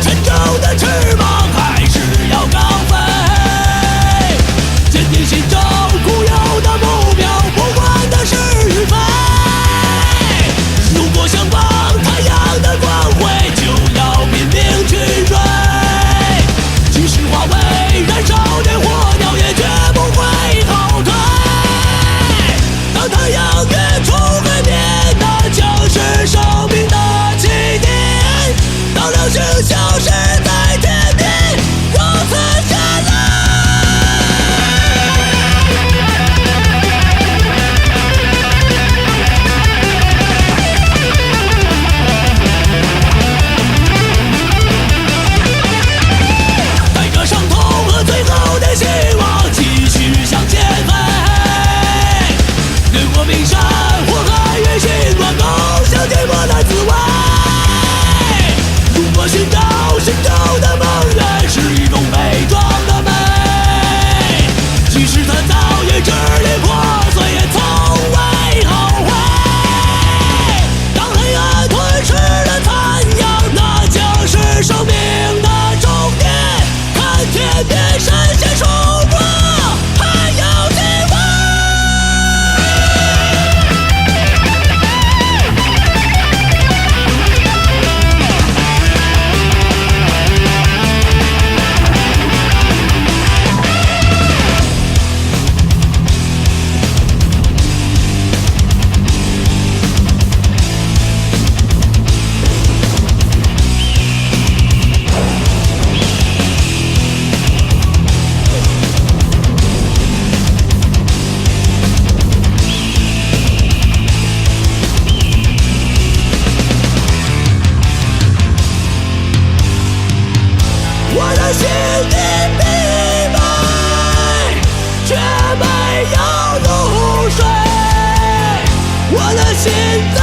沉重的翅膀还是要高飞，坚定心中固有的目标，不管它是与非。如果想望太阳的光辉，就要拼命去追。即使化为燃烧的火鸟，也绝不会后退。当太阳跃出海面，那就是生命的起点。当流星消失在天边，如此绚烂。带着伤痛和最后的希望，继续向前飞。掠过冰山火海与心乱，共享寂寞的滋味。如果寻找心中的梦魇是一种伪装的美，即使它早已支离破碎，也从未后悔。当黑暗吞噬了残阳，那就是生命的终点。看天边闪现曙光，还有希望。我的心已疲惫，却没有入睡。我的心在